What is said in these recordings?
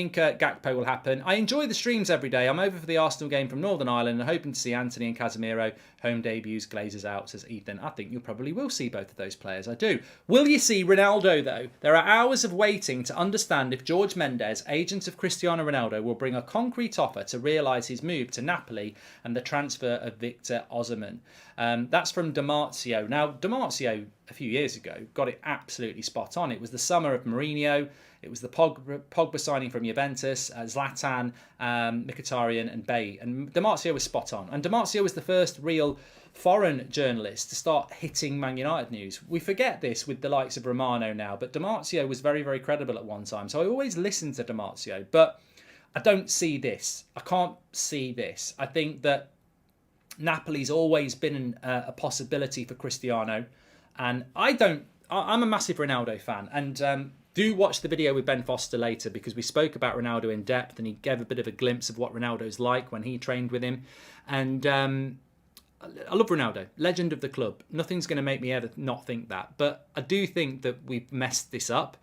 think Gakpo will happen. I enjoy the streams every day. I'm over for the Arsenal game from Northern Ireland and hoping to see Anthony and Casemiro home debuts, Glazers out, says Ethan. I think you probably will see both of those players. I do. Will you see Ronaldo, though? There are hours of waiting to understand if George Mendes, agent of Cristiano Ronaldo, will bring a concrete offer to realise his move to Napoli and the transfer of Victor Osimhen. That's from Damarcio. Now, Damarcio, a few years ago, got it absolutely spot on. It was the summer of Mourinho. It was the Pogba signing from Juventus, Zlatan, Mkhitaryan and Bale. And Damarcio was spot on. And Damarcio was the first real foreign journalist to start hitting Man United news. We forget this with the likes of Romano now, but Damarcio was very, very credible at one time. So I always listen to Damarcio, but I don't see this. I can't see this. I think that Napoli's always been a possibility for Cristiano. And I'm a massive Ronaldo fan. And do watch the video with Ben Foster later because we spoke about Ronaldo in depth and he gave a bit of a glimpse of what Ronaldo's like when he trained with him. And I love Ronaldo, legend of the club. Nothing's going to make me ever not think that. But I do think that we've messed this up.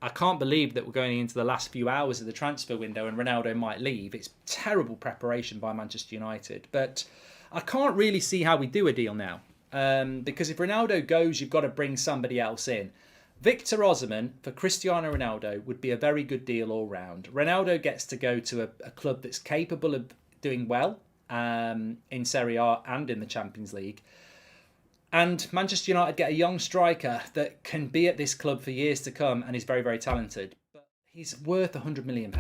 I can't believe that we're going into the last few hours of the transfer window and Ronaldo might leave. It's terrible preparation by Manchester United. But I can't really see how we do a deal now. Because if Ronaldo goes, you've got to bring somebody else in. Victor Osimhen for Cristiano Ronaldo would be a very good deal all round. Ronaldo gets to go to a club that's capable of doing well in Serie A and in the Champions League. And Manchester United get a young striker that can be at this club for years to come and is very, very talented. But he's worth £100 million.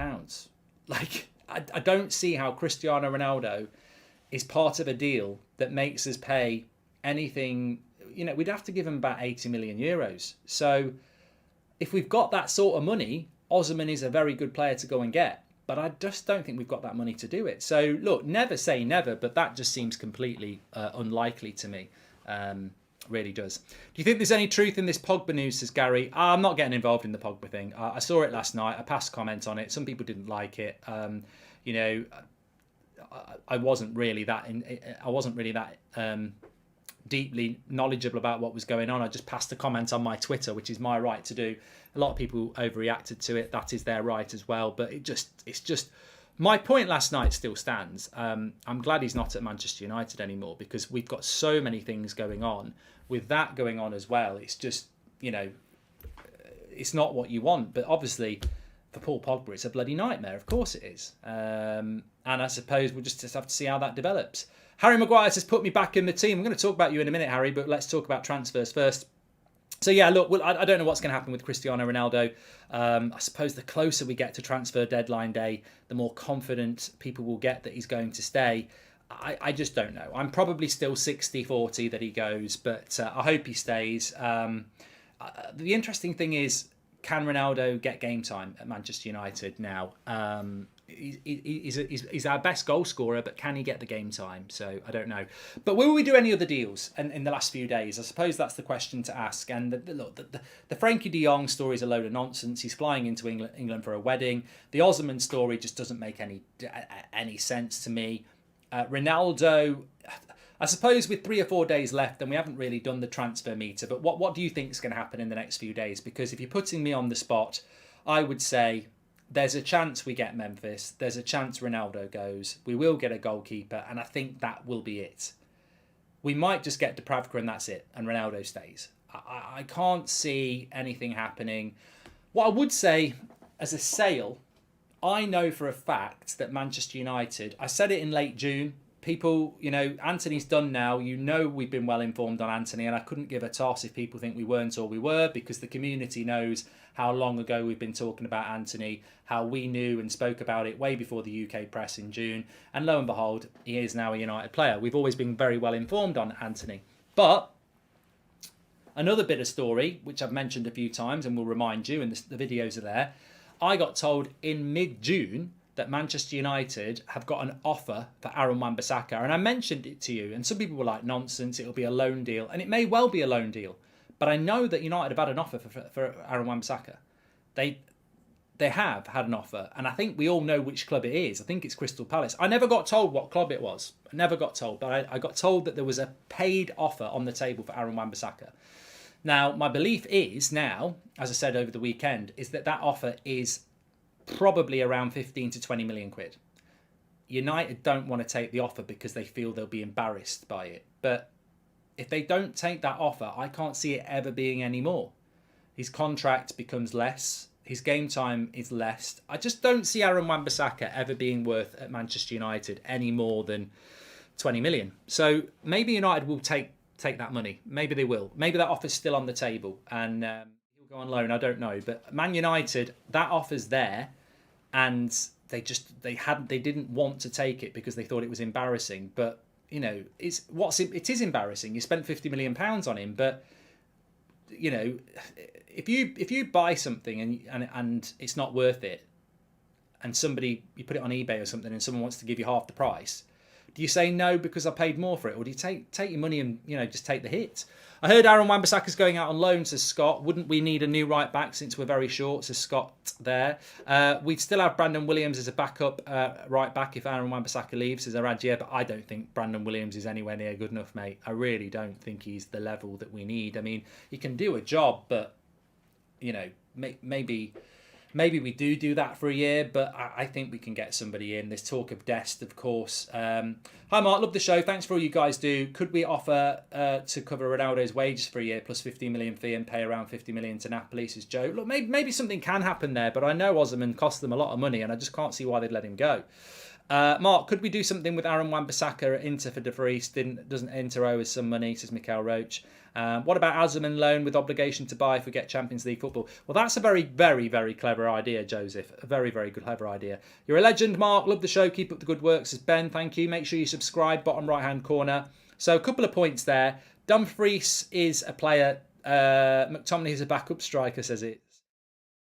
Like, I don't see how Cristiano Ronaldo is part of a deal that makes us pay anything. You know, we'd have to give him about 80 million euros. So if we've got that sort of money, Osimhen is a very good player to go and get. But I just don't think we've got that money to do it. So look, never say never, but that just seems completely unlikely to me. Really does. Do you think there's any truth in this Pogba news, says Gary? I'm not getting involved in the Pogba thing. I saw it last night. I passed comment on it. Some people didn't like it. You know, I wasn't really that deeply knowledgeable about what was going on. I just passed a comment on my Twitter, which is my right to do. A lot of people overreacted to it. That is their right as well. But it's just my point last night still stands. I'm glad he's not at Manchester United anymore because we've got so many things going on. With that going on as well, it's just, you know, it's not what you want. But obviously, for Paul Pogba, it's a bloody nightmare. Of course it is. And I suppose we'll just have to see how that develops. Harry Maguire says, put me back in the team. I'm going to talk about you in a minute, Harry, but let's talk about transfers first. So, yeah, look, well, I don't know what's going to happen with Cristiano Ronaldo. I suppose the closer we get to transfer deadline day, the more confident people will get that he's going to stay. I just don't know. I'm probably still 60-40 that he goes, but I hope he stays. The interesting thing is, can Ronaldo get game time at Manchester United now? He's our best goal scorer, but can he get the game time? So I don't know. But will we do any other deals in the last few days? I suppose that's the question to ask. And the Frankie de Jong story is a load of nonsense. He's flying into England for a wedding. The Osimhen story just doesn't make any sense to me. Ronaldo, I suppose with 3 or 4 days left, and we haven't really done the transfer meter. But what do you think is going to happen in the next few days? Because if you're putting me on the spot, I would say there's a chance we get Memphis. There's a chance Ronaldo goes. We will get a goalkeeper, and I think that will be it. We might just get Dubravka and that's it, and Ronaldo stays. I can't see anything happening. What I would say as a sale, I know for a fact that Manchester United, I said it in late June, people, you know, Anthony's done now. You know we've been well informed on Anthony, and I couldn't give a toss if people think we weren't or we were, because the community knows how long ago we've been talking about Anthony, how we knew and spoke about it way before the UK press in June. And lo and behold, he is now a United player. We've always been very well informed on Anthony. But another bit of story, which I've mentioned a few times and will remind you, and the videos are there, I got told in mid-June that Manchester United have got an offer for Aaron Wan-Bissaka. And I mentioned it to you, and some people were like, nonsense, it'll be a loan deal. And it may well be a loan deal. But I know that United have had an offer for Aaron Wan-Bissaka. They have had an offer, and I think we all know which club it is. I think it's Crystal Palace. I never got told what club it was. I never got told, but I got told that there was a paid offer on the table for Aaron Wan-Bissaka. Now, my belief is now, as I said over the weekend, is that offer is probably around 15 to 20 million quid. United don't want to take the offer because they feel they'll be embarrassed by it. But if they don't take that offer, I can't see it ever being any more. His contract becomes less. His game time is less. I just don't see Aaron Wan-Bissaka ever being worth at Manchester United any more than 20 million. So maybe United will take that money. Maybe they will. Maybe that offer's still on the table and he'll go on loan. I don't know. But Man United, that offer's there, and they didn't want to take it because they thought it was embarrassing. But it is embarrassing. You spent £50 million on him, but if you buy something and it's not worth it, and you put it on eBay or something, and someone wants to give you half the price, do you say no because I paid more for it, or do you take your money and just take the hit? I heard Aaron Wan-Bissaka's going out on loan, says Scott. Wouldn't we need a new right back since we're very short, says Scott there. We'd still have Brandon Williams as a backup right back if Aaron Wan-Bissaka leaves, says Aradia, but I don't think Brandon Williams is anywhere near good enough, mate. I really don't think he's the level that we need. I mean, he can do a job, but maybe we do that for a year, but I think we can get somebody in. There's talk of Dest, of course. Hi, Mark. Love the show. Thanks for all you guys do. Could we offer to cover Ronaldo's wages for a year plus 15 million fee and pay around 50 million to Napoli, says Joe? Look, maybe something can happen there, but I know Osimhen cost them a lot of money, and I just can't see why they'd let him go. Mark, could we do something with Aaron Wan-Bissaka at Inter for De Vries? Doesn't Inter owe us some money, says Mikhail Roach. What about Osimhen loan with obligation to buy if we get Champions League football? Well, that's a very, very, very clever idea, Joseph. A very, very good, clever idea. You're a legend, Mark. Love the show. Keep up the good work, says Ben. Thank you. Make sure you subscribe, bottom right-hand corner. So a couple of points there. Dumfries is a player. McTominay is a backup striker, says it.